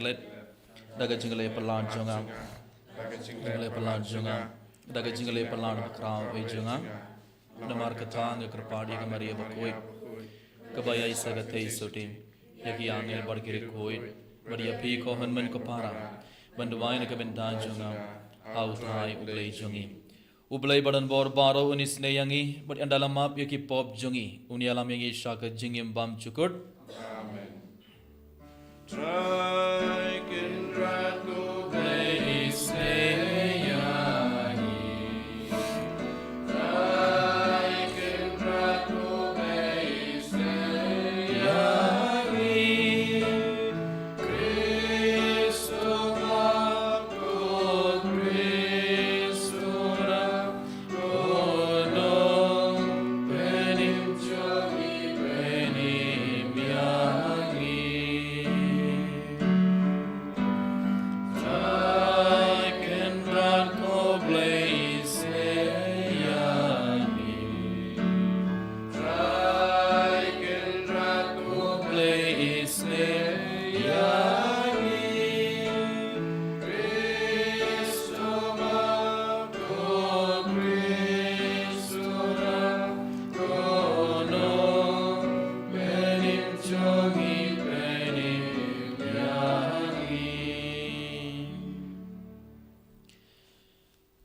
klet daga jingle pelan jonga jingle pelan jonga daga jingle pelan kraw e jonga namar katang kerpadi ke maria bakoi kebaya isaga tei sotim yaki angel barkiri koi maria pi ko hanman ko para banduai ne kebendan jonga au thai ublei jongi ublei badan bor baro unis ne yangi bad andalam map yaki pop jongi unialam yangi shaka jingim bam chukut amen try can ratu place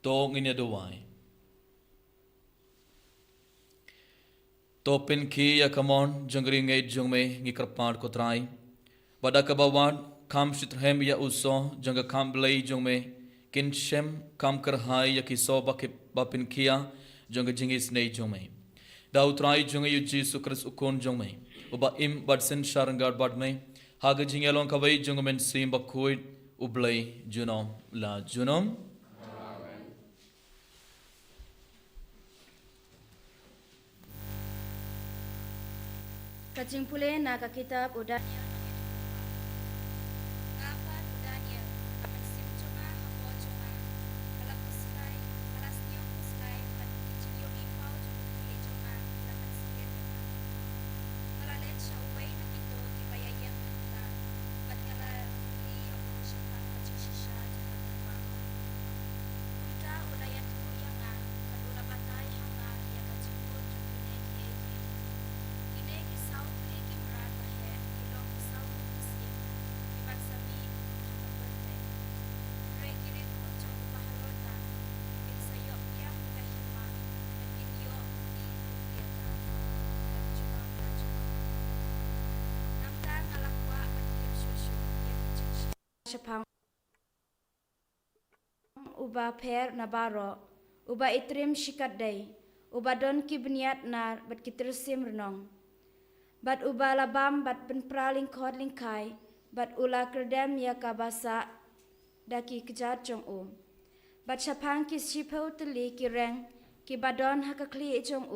Tong ini doai. Topin ki ya kamon jangri ngai jungme ngikrapad ko trai. Bada kabawad kam shitrhem ya uso janga kam blei jungme kin shem kam karhai ya kiso bapin kia janga jingis nei jungme. Da utrai junga yu Jesu Christ ukon jungme. Uba im badsen sharangar badme haga jingelon kawai jungmen sim bakuid ublei junom la junom. Kacing pule naga kitab udah Shapang uba per nabaro uba itrim shikat day uba don kibniat nar bat kitresim renong bat uba labam bat penpraling kod lingkai bat ula kerdem ya kabasa daki kejat jong bat shapang ki shipau teli ki reng ki badon hakakli jong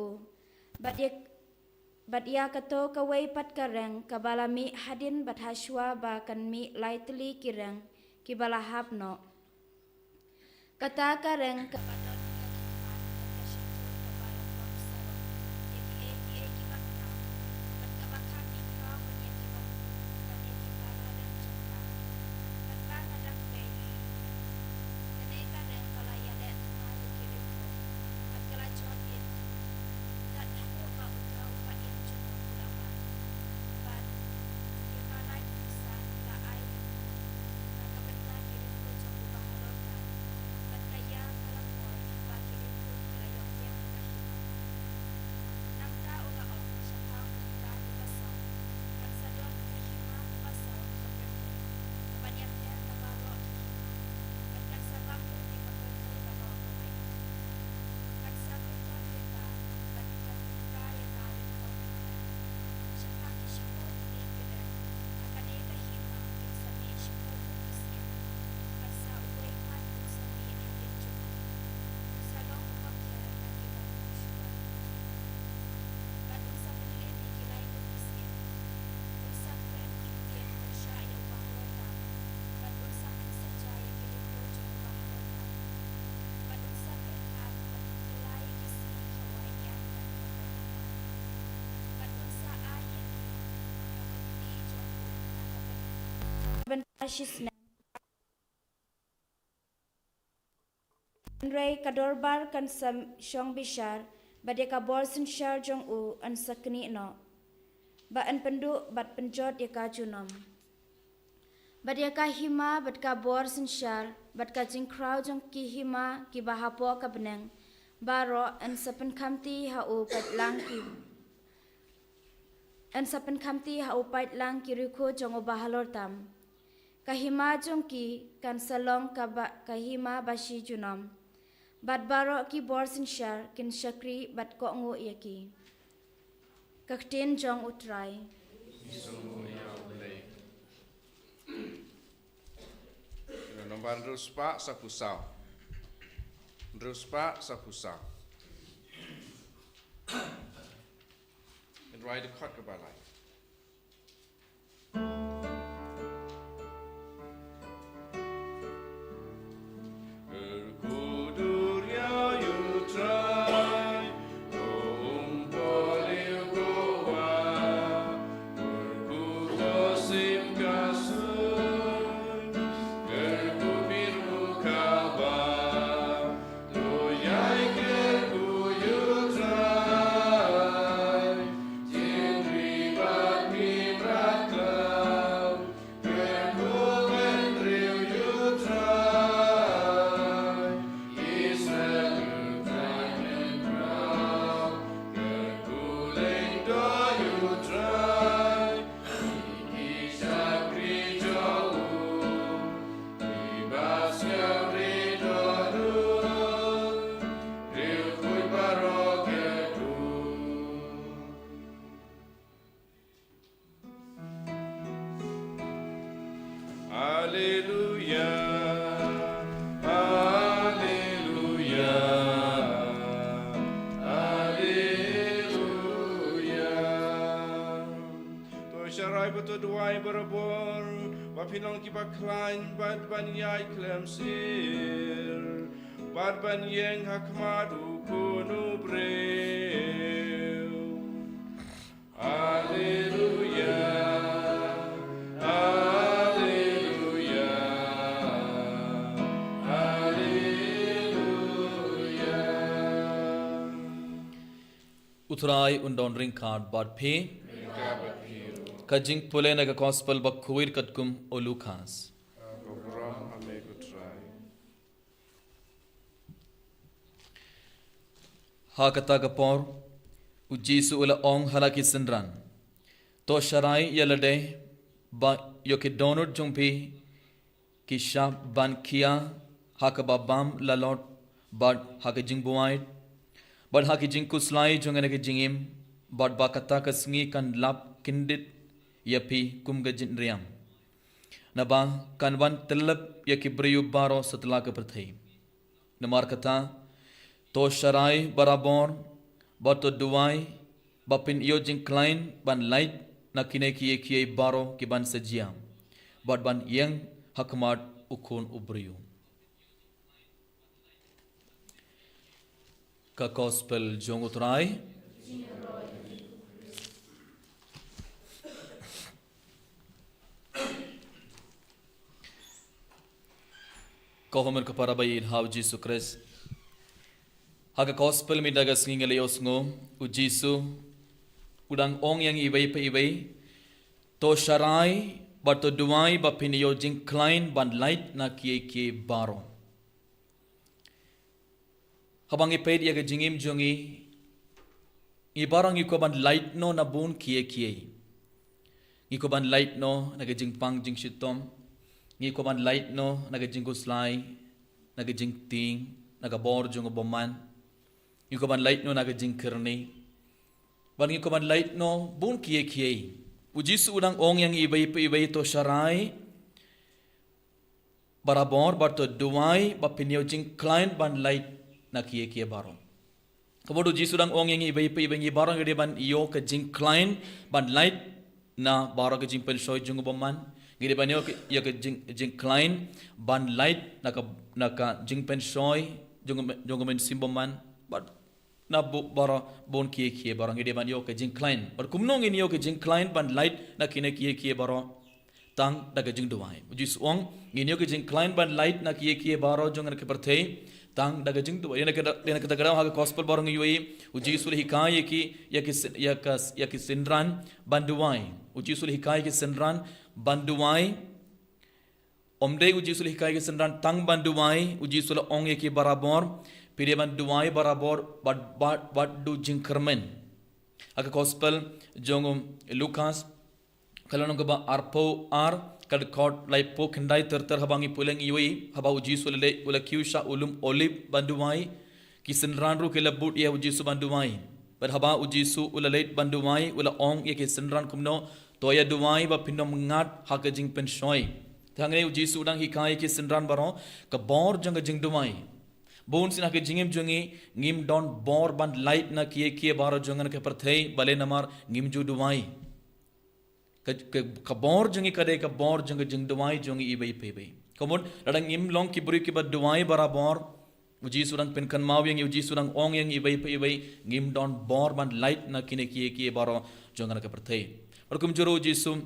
bat ya kato kawai pat kareng kabalami hadin bat haswa ba kan mi laitli kireng kibalahap no kata kareng kabadon Ashisna Ray kadorbar kan sam shong bishar badya ka borsin shar jong u an sakni no ba an pendu bat penjot ya ka junom badya ka hima bat ka borsin shar bat ka jing crowd jong ki hima ki bahapo ka beneng baro an sapen kamti ha u pat lang ki an sapen kamti ha u pat lang ki rikho jong u bahalor tam kahima jong ki kan salong ka hima bashi junom bat baro ki borsin shar kin shakri bat ko ngo yaki kakten jong utrai Nombor ruspa sapusau. Ruspa sapusau. And ride a cut ke balai. Berabor, pinong kiba klein, bad ban yai klem sir, bad ban yeng hakmadu kunu breu. Hallelujah, hallelujah, hallelujah. Utrai undon ring card bad pay. Kajing pule naga gospel bakhuir katkum o Lucas. Ha kata kapor ujisu ula ong halaki sendran. To sharai yalade ba yoke donut jumpi kisha ban kia hakababam lalot bad hakajing buait bad hakajing kuslai jungane ke jingim bad bakata kasngi kan lap kindit yapi kumga jinriam naba kanwan telap yakibriyu baro setelah keperthai namar kata to sharai barabor bato duai bapin iyo jing klein ban light nakine kiye baro ki ban sajiam bad ban yang hakmat ukun ubriyu ka gospel jong utrai Kohomer kepada bayi hau Jisu Kris. Haga gospel mi daga singing leosngo u Jisu udang ong yang ibai pe ibai to sharai bato duai bapinio jing klein ban light na kie baro. Habang iped ya jingim jongi i barang iko ban light no na bun kie. Iko ban light no na jing pang jing shitom. Ngi ko man light no nagajing kuslay nagajing ting nagabor jung boman ngi ko man light no nagajing kirni ban ngi ko man light no bun kie ujis udang ong yang ibai to sharai barabor barto duai bapinyo jing client ban light na kie baro kabodo ujis udang ong yang ibai ngi barang gede ban iyo ka jing client ban light na baro ka jing pensoy jung boman gede banyo ya ke jing klein ban light naka jing pen soy jong men simboman but na bara bon kie barang gede banyo ke jing klein bar kumnong ini yo ke jing klein ban light na kine kie baro tang daga jing duai uji suang nginyo ke jing client ban light na kie baro jongan ke perthei tang daga jing duai yana ke daga ha gospel barong yui uji sul hikai ki ya ki sindran ban duai uji sul hikai ki sindran ban duai omde uji sul hikai ki sindran tang ban duai uji sul ong ye ki barabor pire ban duai barabor bad du jing kermen aga gospel jongum Lukas kalau nunggu ba arpo kad kod lai po kendai habangi pulang iwi haba uji sulele ula kiusha ulum olive banduai kisenran ru ke labut ya uji su banduai ber haba uji su ula leit banduai ula ong ye kisenran kumno toya duai ba pinom ngat haka jing pen shoi thangne uji su dang hikai kisenran baro ka bor jang jing duai bon sina ke jingim jungi ngim don bor ban light na kie baro jangan ke perthei bale namar ngim ju duai kabor jungi kade kabor jung jing duai jungi ibai pebe komon radang im long ki buri ki bad duai barabor uji surang pen kan maw yang uji surang ong yang ibai pebe ngim don bor ban light na kine kie baro jangan ke perthei berkum juro uji sum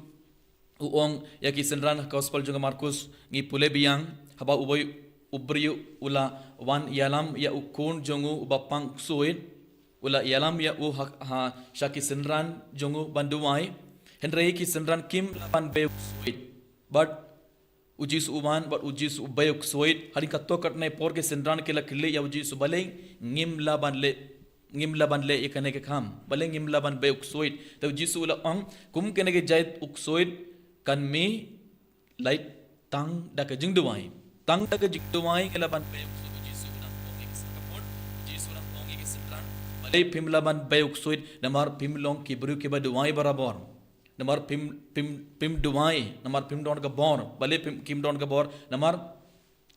uong ya ki senran gospel junga Markus ngi pule biang haba uboi ubriu ula wan yalam ya ukun jongu bapang suit ula yalam ya u ha shaki senran jongu banduai henrei ki senran kim laban be suit but ujis uman but ujis ubayuk suit hari katto katnai por ke senran ke lakille ya ujis bale ngim laban le ikane ke kham bale ngim laban be suit to ujis ula ang kum kene ke jait uksuit kan mi light tang dak jing duai tang dak jing duai ke laban be ujis ula ong ke sakapot ujis ula ong ke senran bale pim laban be uksuit namar pim long ki bru ke baduai barabor namar pim duai namar pim don ka bor bale pim kim don ka bor namar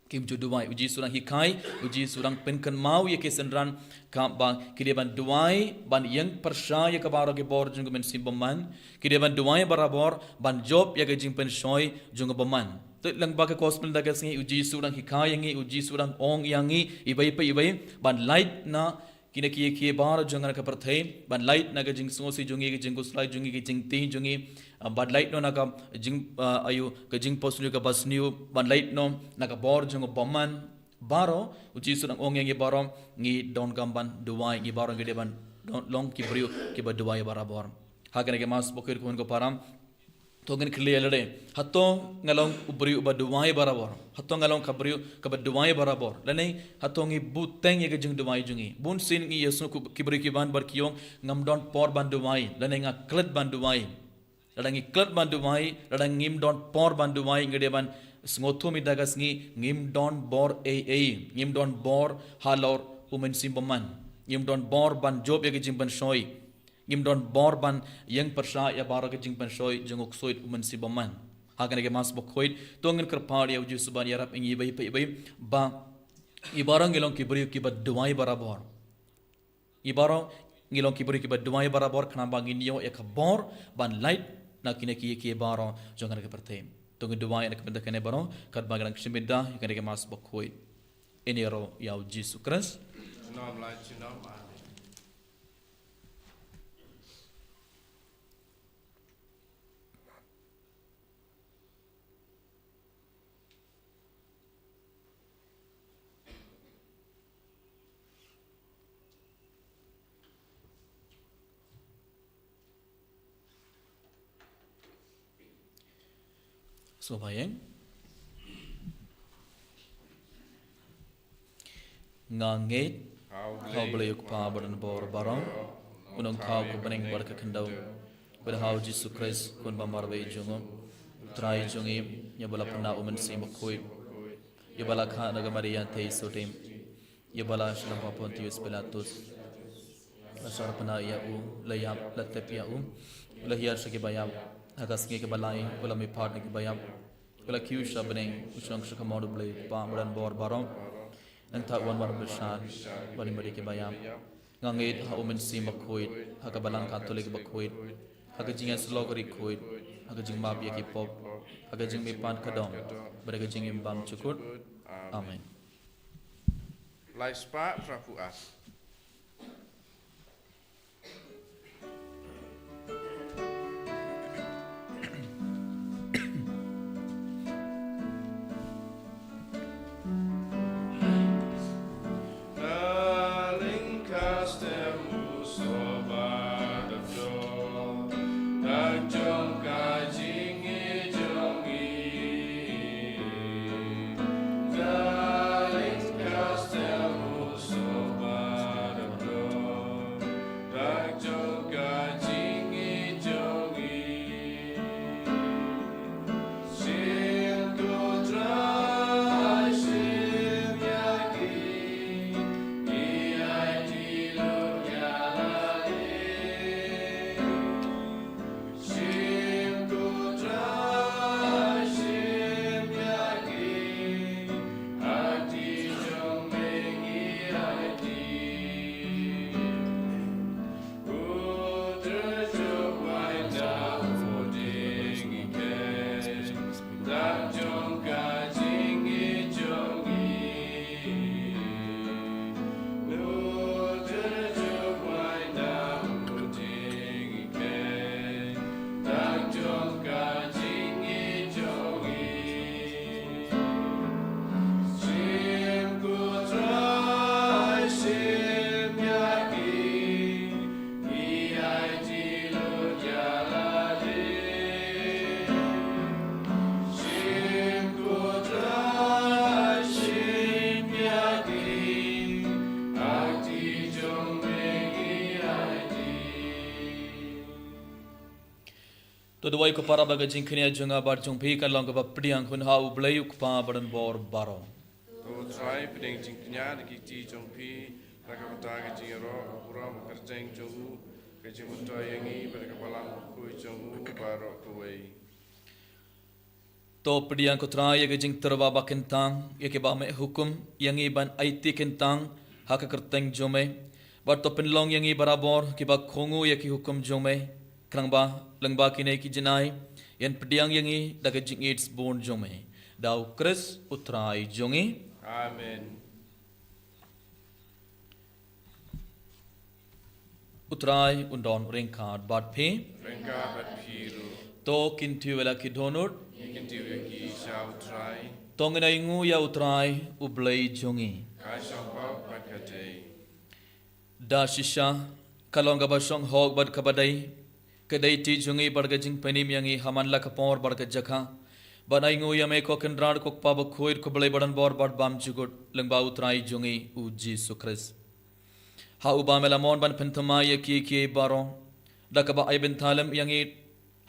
kim ju duai uji surang hikai uji surang pen kan mau ye ke senran ka ba kire ban duai ban yang persha ye ka baro ke bor jung men simbaman kire ban duai barabor ban job ye ke jing pen shoi jung baman to lang ba ke gospel da ke singi uji surang hikai yangi uji surang ong yangi ibai ban light na kine kie bar jangan ka perthei ban light naga jing sosi jungi ki jing slide jungi ki jing ti jungi ban light no naga jing ayu ka jing posnu ka basniu ban light no naga bor jung bomman baro uji sunang ong yang baro ngi don gamban duai ngi baro ngi deban long ki brio ki ba duai barabor hakane ke mas bokir kun ko param togen clear lade hatto ngalong ubri uba duai barabor hatto ngalong kabriu ka ba duai barabor lane hatto ngi buteng ye jing duai jungi bun sin ngi yesu ku kibri ki ban bar kiyong ngam don por ban duai lane nga klet ban duai ladangi klet ban duai ladang ngim don por ban duai ngede ban sngotu mi dagas ngi ngim don bor ngim don bor halor umen simbaman ngim don bor ban job ye jing ban shoi ngim don bor ban yang persha ya baro ke jing ban shoi jenguk soit umen sibaman hakane ke mas bokhoit tongen kerpad ya uji suban yarap ingi bai ba ibarang ngilong kibri ki bad duai barabor ibaro ngilong kibri ki bad duai barabor khana bangin yo ek bor ban light na kine ki baro jongan ke pertem tongen duai ek benda kene baro kat bagang shimida hakane ke mas bokhoit enero ya uji sukras Nom lai chinom amen. So bayang nganget how boleh ukpa badan bor barang unang thau ko baning bar ka khandau ber how Jesus Christ kun bamar be jungo trai jungi ya bala pna umen sim khoi ya bala kha naga maria thei sotem ya bala shlam pa pontius pilatus asar pna ya u layap latep ya u lahiyar shaki bayam agas nge ke balai bala mi part ne ke bayam bala kiu shabneng usang shaka modu blai pa badan bor barang nang ta wan war besar bani mari ke bayam ngangit ha umen sim bakhoit ha ka balang katolik bakhoit ha ka jinga slogari khoit ha ka jing map ye ki pop ha ka jing mi pan kadong bada ka jing imbam chukut amen Lai spa prapuat. to dawai ko para baga jing kenia junga bar jong pi kan long ka pdiang kun ha u blai uk pa badan bor baro To try peding jing kenya de ki jong pi rakapata ke jing ro pura kerjeng jong u ke jing mutua yangi pada kepalang ku jong u baro kuwei. to pdiang ko trai ye jing terba ba kentang ye ke ba me hukum yangi ban IT kentang ha ka kerteng jome bar to penlong yangi barabor ki ba khongu ye ki hukum jome krangba lengba kine ki jinai yan pdiang yangi daga jing its born jome dau kris utrai jongi Amen. utrai undon ringkard bat phi Rengka bat piru. to kintu wala ki donut Ikin tiwi ki shall try. tongena ingu ya utrai ublai jongi Kai shall pau bat katei. da shisha kalonga ba song hog bad kabadai kedai ti jongi barga jing penim yangi haman la kapor barga jakha banai ngu yame ko kendrad ko pa ba khoir ko blai badan bor bad bam jugut lengba utrai jongi u Jesus Christ ha uba melamon ban penthama ye ki baro dakaba ai ben thalam yangi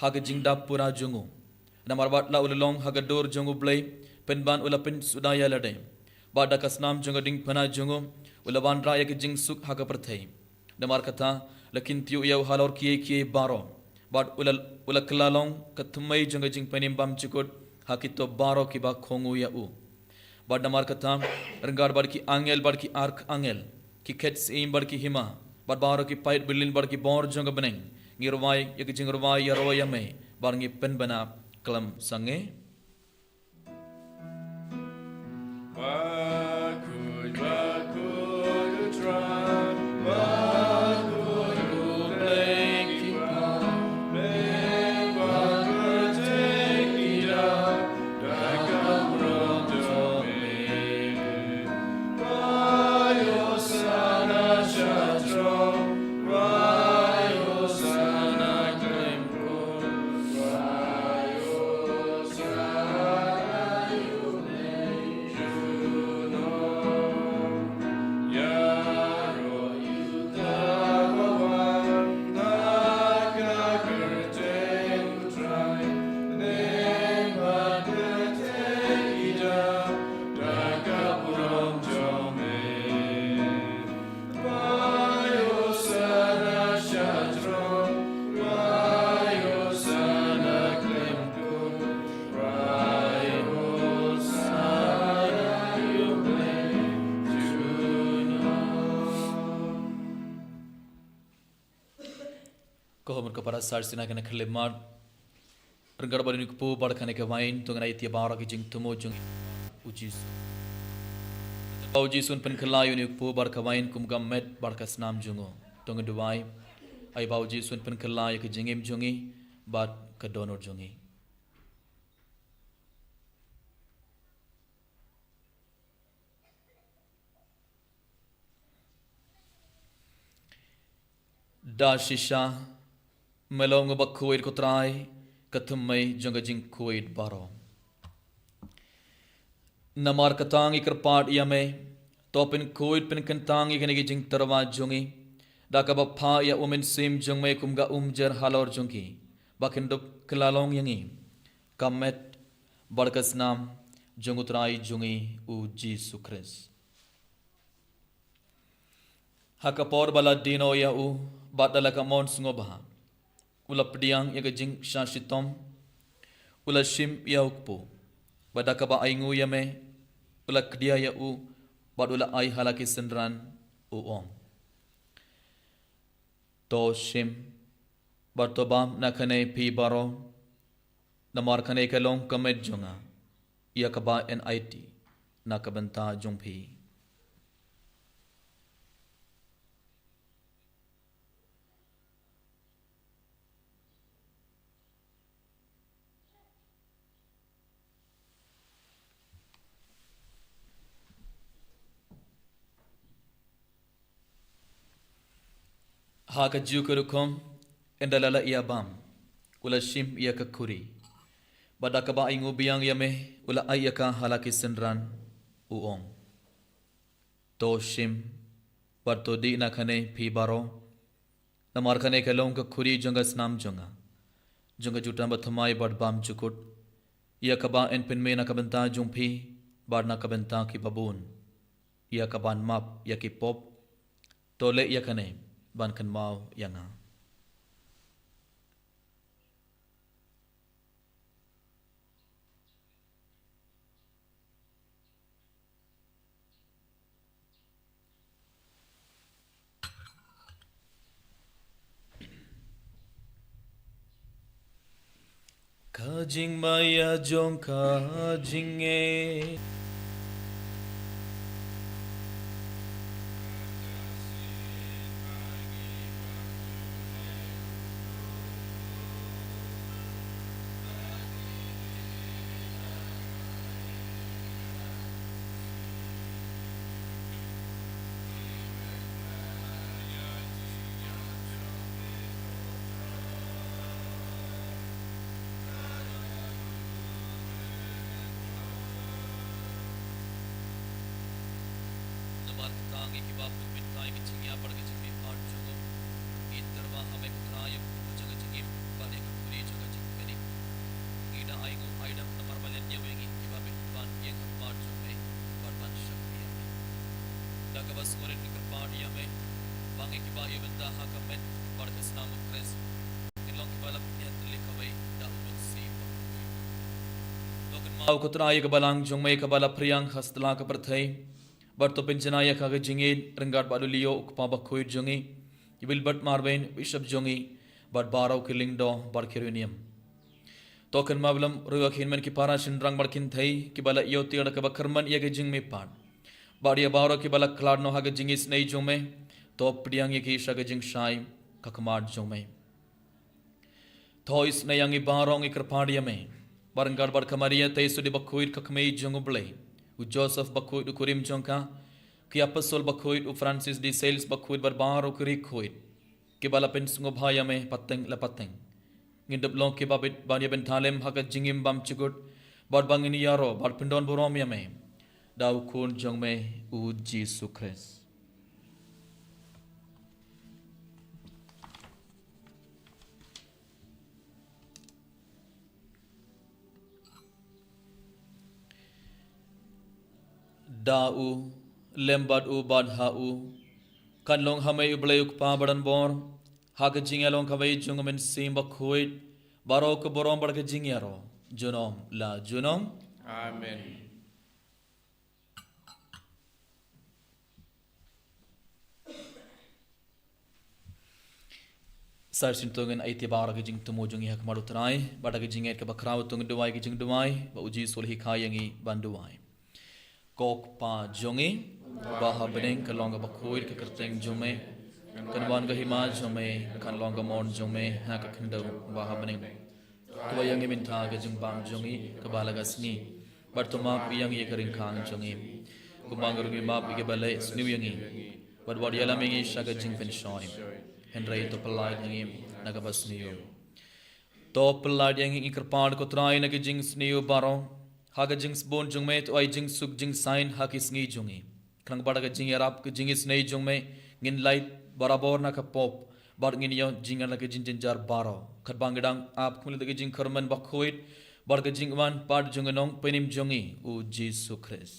ha ga jing dap pura jongu namar bat la ulong ha ga dor jongu blai pen ban ula pen sudaya lade ba dakasnam jonga ding pana jongu ula ban ra ye jing suk ha ga prathai namar kata lakin tiu yau halor ki baro bat ula klalong kathmai jonga jing penim bam chukut hakito baro ki ba khongu ya u bad namar kata rangar bad ki ark angel ki kets im bad ki hima bad baro ki pait bilin bad ki bor jonga beneng ngirwai yak jing rwai ya roya me bar ngi pen bana klam sange Bakuy try. kohomur ko para sar sina kana khlemar renggar bari ku pu bar khane ke wain to ngana itia bara ki jing tumo jung ujis auji sun pen khalayu ni pu bar ka wain kum gam met bar ka snam jungo to ngduwai ai bauji sun pen khalayu ki jingim jungi bat ka donor jungi da shisha melong ba khuid ko trai kathumai jonga jing khuid baro namar katang ikrpat yame topin khuid pin kantang igene jing tarwa jongi da ka ba pha ya umen sim jongme kumga umjer halor jongi bakindup klalong yangi kamet barkas nam jongutrai jongi u Jesus Christ hakapor bala dino ya u badala ka mon sungoba ula pdiang ya jing shashitom ula shim ya ukpo badaka ba aingu yame ula kdia ya u badula ai halaki sendran u om to shim bartobam nakane pi baro namar khane kalong kamet jonga ya kaba NIT nakabanta jongpi haka jukurukom endalala ia bam ula shim ia kakuri badaka ba ingu biang yame ula ayaka halaki sendran uong to shim barto di na khane phi baro namar khane kalong kakuri jonga snam jonga Jungga jutan batamai bad bam cukut. Ia kaba en penme na kabenta jumpi bar na kabenta ki babun. Ia kaban map ia ki pop. Tole ia kane ban kan mau yanga. Kajing maya jong kajing e. Au kutraya kabalang jongmei kabala priyang khastla ka perthai barto penjanaya ka jingi renggat balu lio ukpa bakhoi jongi ibil bat marbain bishop jongi bat barau killing do bar kirunium token mablam ruwa khinman ki para shindrang barkin thai ki bala iyo tiada ka bakarman iya ka jing me pan badia baro ki bala klad no ha ka jingi snei jongme to priyang ye ki sha ka jing shai ka kamad jongme to is nayangi barong ikrpadia me Baranggar bar kamaria tay sudi bakuit kakmei jonguble u Joseph bakuit u kurim jongka ki apostol bakuit u Francis di Sales bakuit barbar u kuri kuit ki bala pen sungo bhaya me pateng la pateng ngindap long ki babit banya bentalem hakat jingim bam chigut bar bangini yaro bar pindon borom ya me dau kun jong me u Jesus Christ Da'u lembat u bad ha'u kan long hamay ublay ukpa badan bor haka jingalong kaway jungamin simba kuit baro ke borom barka jingyaro junom la junom Amen. Sar sintungen ay tibara ke jing tumo jungi hak marutray bada ke jinget ke bakraw tung duway ke jing duway ba uji sulhi kayangi banduway Kok pa jongi baha beneng kan longa bakuir ke kerteng jome kan wan ga hima jome kan longa mon jome ha ka khndo baha beneng to yang min tha ga jing bang jongi ka balaga sni bartoma yang ye karing khang jongi kumang ru gi map ge bale sni yangi bad wad yala mengi shaga jing pen shoy henry to palai yangi naga basni yo to palai yangi ikrpad ko trai na ge jing sni yo baro Haga jings bon jung me to ai jing suk jing sign hakis ngi jungi krang bada ga jing arab ke jingis nei jung me ngin light barabor na ka pop bar ngin yo jing ala ke jing jar baro khat bangdang ap khul de jing kharman bakhoit bar ga jing wan pad jung nong penim jungi u Jesus Christ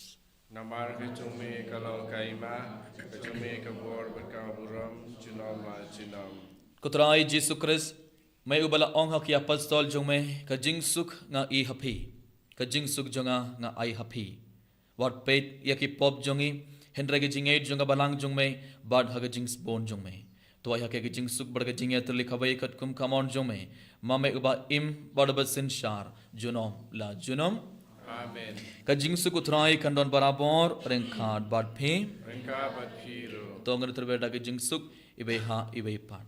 Namar ke jume kalong kaima ke jume ke bor berkaburam junam ma junam kotrai Jesus Christ mai ubala ong hak ya apostol jung me ka jing suk nga I happy ka jing suk jonga nga ai happy wat pet yaki pop jongi hendra ge jing eight jonga balang jong me bad haga jing spon jong me to ai hake ge jing suk bar ge jing et likhabai kat kum kamon jong me mame uba im bad ba sin shar junom la junom Amen. ka jing suk utrai kandon barabor reng khat bad phe Rengka bathiru. to ngar terbeda ge jing suk ibe ha ibe pat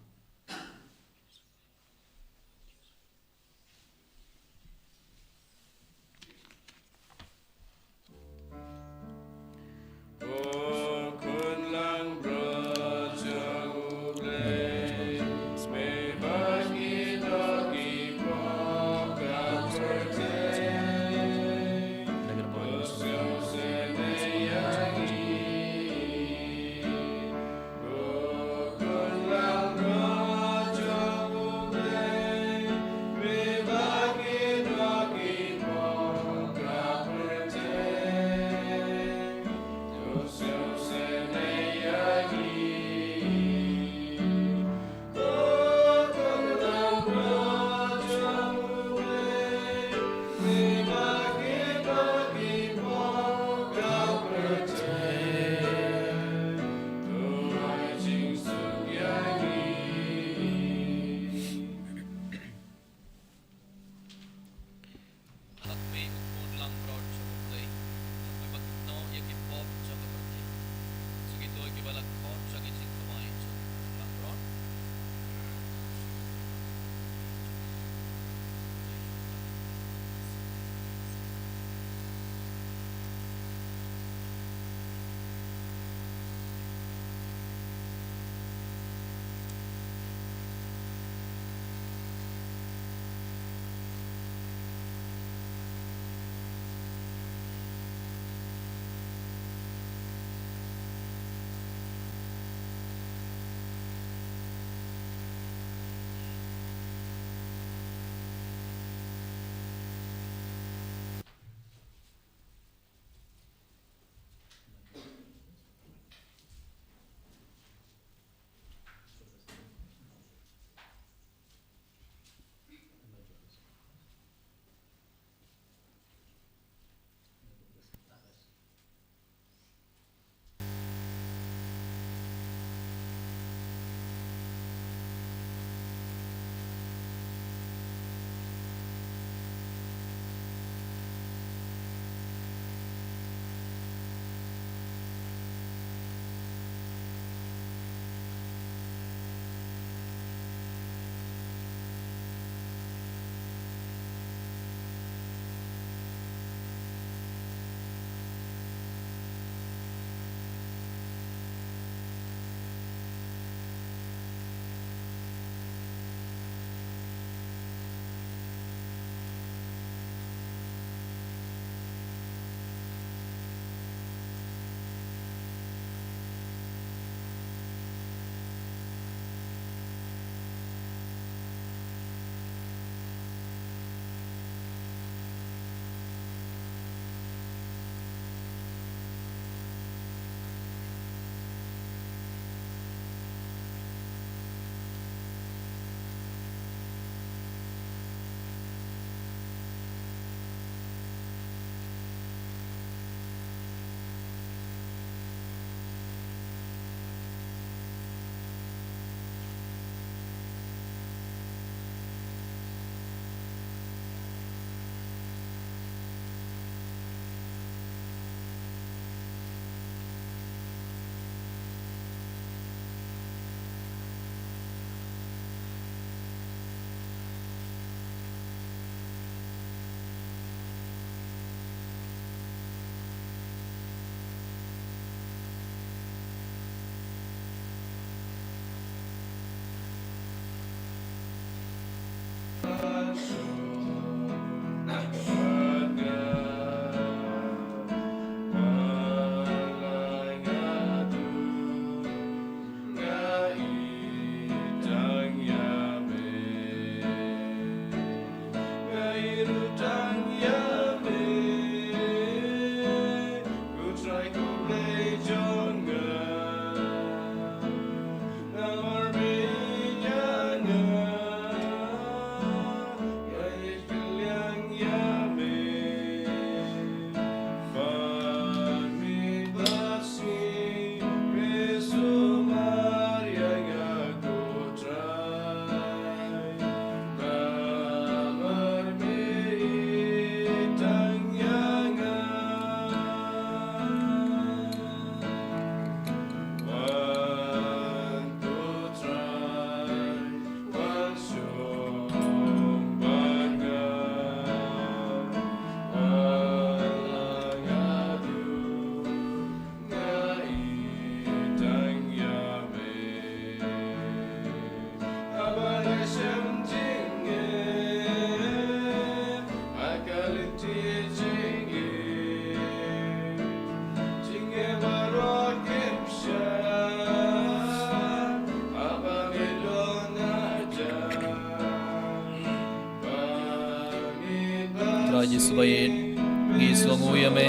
Yesus bayin, Yesus ngui ame,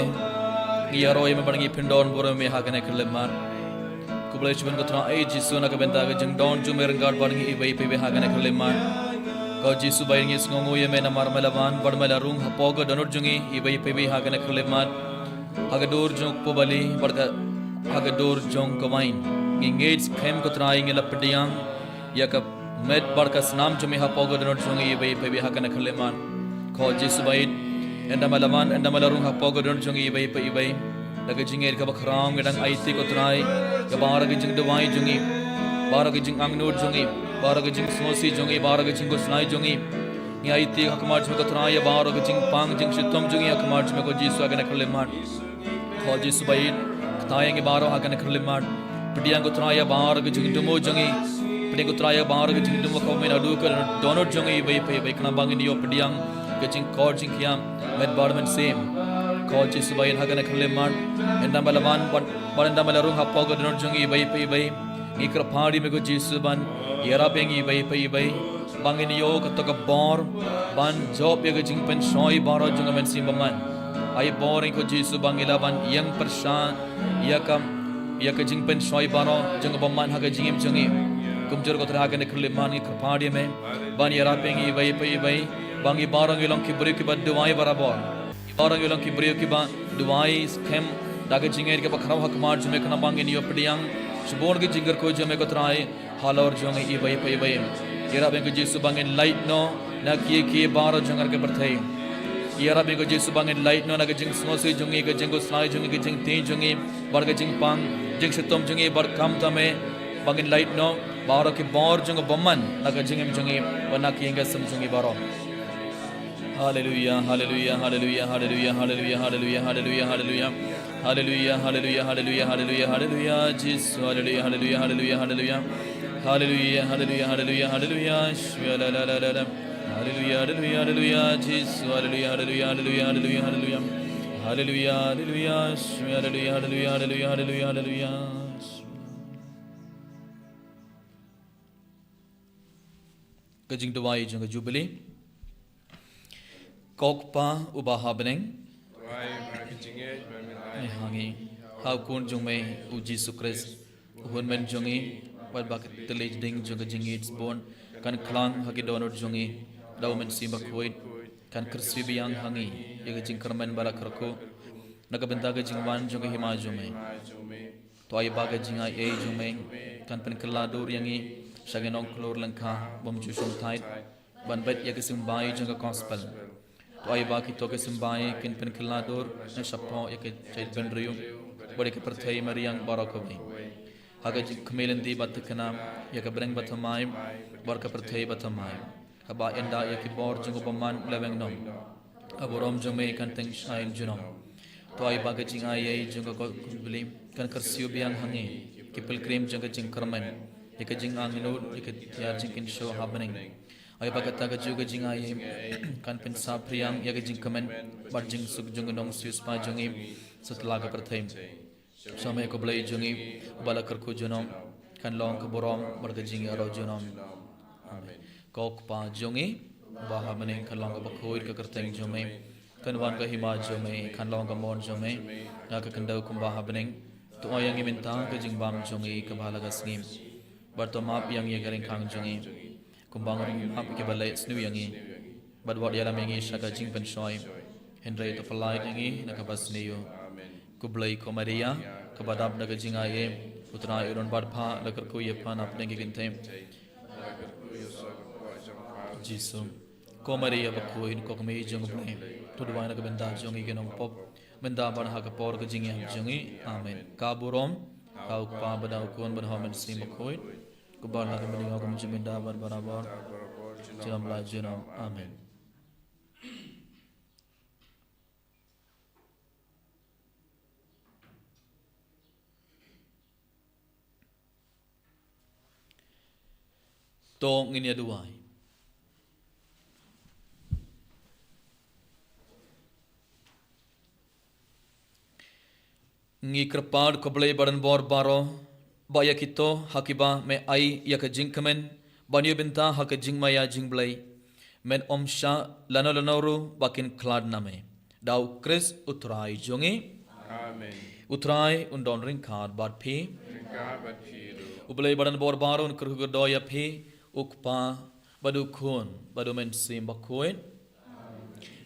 Yaro ame bangi pindon boro me hagane keleman. Kublai cuman ko tera Yesus nak benda ke jeng don cuma renggad bangi ibai ibai hagane keleman. Kau Yesus bayin Yesus ngui ame namar melawan, bar melarung hapoga donor jungi ibai ibai hagane keleman. Hagadur jong pobali barka hagadur jong kamain. Engage kem ko tera ingin lapdiang, ya ke med barka senam cumi hapoga donor jungi ibai ibai hagane keleman. Kau Yesus bayin, enda malarung hapoga donor jungi ibai ibai. Laga jingir ka bakrang gedang IT ko trai, ka bara ke jing dawai jungi, bara ke jing angnur jungi, bara ke jing sosi jungi, bara ke jing ko snai jungi. Ni IT ka kamarj me ko trai, bara ke jing pang jing shitom jungi ka kamarj me ko Yesus agane keleman. Kau Yesus bayin, kataenge bara agane keleman. Pediang ko trai bara ke jing dumo jungi, pediang ko trai bara ke jing dumo ko me adu ka donor jungi ibai kana bangin dio pediang ke jing kor jing kiam med barman same. Kau Yesus bayin hagane keleman, enda malawan enda malarung hapoga donor jungi ibai ngikra phadi me ko Yesus ban yara pengi ibai bangin yo katoka bor ban job ye jing pen soi baro junga men simbaman ai boring ko Yesus bangila ban yang persan ya ka jing pen soi baro junga baman haga jingim jungi kumjur ko tra hagane keleman ngikra phadi me ban yara pengi ibai bangi barang ilong ki beri ki bad duai barabor orang yang ki beri ki ba duai scam daga jinger ke bakram hak mar jume kana bangin yo pediang subon ki jinger ko jume ko trai halor jong ibai yara ben ko Yesus bangin light no na ki baro jangar ke berthai yara ben ko Yesus bangin light no na ke jing snosi jungi ke jing ko slai jungi ke jing te jungi bar ke jing pang jing sitom jungi bar kam tame bangin light no baro ki bor jung bomman na ke jing jungi wana ki enga sam jungi baro. Hallelujah, hallelujah, hallelujah, hallelujah, hallelujah, hallelujah, hallelujah, hallelujah, hallelujah, hallelujah, hallelujah, hallelujah, hallelujah, Jesus, hallelujah, hallelujah, hallelujah, hallelujah, hallelujah, hallelujah, hallelujah, hallelujah, hallelujah, hallelujah, hallelujah, Jesus, hallelujah, hallelujah, hallelujah, hallelujah, hallelujah, hallelujah, hallelujah, hallelujah, hallelujah, hallelujah, hallelujah. Kajing dawai jang jubilee. Kokpa ubaha beneng hangi how kun jung me u Yesus Christ hun men jungi wat bak telej ding jung jingits bon kan klang hagi donor jungi daw men simba khoit kan krisbi biang hangi ye jing kermen bara kerko naga benda ga jingwan jung hima jume to ai baga jinga e jume kan pen keladur yangi sagenong klor langka bom chu sum thai ban bet ye kisim bai jung gospel तो आई बाकी तो के सिंबाई किन पिन खिलना दूर न शप्पों एक चैत बन रही हूँ बड़े के प्रथाई मरियंग बारा को भी हागे खमेलन दी बात खना एक ब्रेंग बथमाई बार का प्रथाई बथमाई हबा इंडा एक बोर जंगो बमान लेवेंग नोम अब रोम जमे कंटेंग शाइन जुनोम तो आई बाकी जिंग आई ये जंगो को बिली कन करसियो बियांग हंगे किपल क्रीम जंगो जिंग करमन एक जिंग आंगनोड एक यार जिंग in show happening Ay bagata ka juga jing ay kan pensa priang ya ka jing kamen bar jing suk jung nong sius pa jungi setelah ka perthaim. Samai ko blai jungi bala kerku junom kan long ka borom bar ka jing aro junom. Amen. Kok pa jungi baha maning kan long ka bakoi ka kerteng jume kan wan ka hima jume kan long ka mon jume ya ka kendau kumbaha bening tu yang iminta ka jing bam jungi ka bala ka sngim. Bar to map yang ye garing kang jungi. Kumbang ap ke balai snu yangi bad wat yalam yangi shaka jing pen shoy Henry to falai yangi nakabas niyo kublai ko Maria kabadab naga jinga ye utra iron bad pha lakar ko ye phan apne ke ginte jisu ko Maria bakko in ko me jong ple to dwa na benda jong ge nong pop benda ban ha ka por ka jing yang jongi amen kaburom kau pa badau kon ban hamen sim bakoi kubar na kami dengar kami ceminda barabar dalam lajunan amin. Tong ini aduai. Ngi kerpad koblai badan bor baro Baya kito hakiba me ai ya ka jingkamen banyo benta ha ka jingmaya jingblai men omsha lano lanoru bakin klad name dau Chris utrai jongi Amen. utrai undon ringkad bad phi ublai badan bor barun kurhu doya phi ukpa badu khun badu men sim bakoin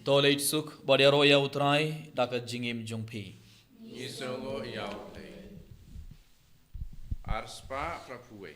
toleit suk badero ya utrai daka jingim jongphi Yisongo yau. Arspa Prapue.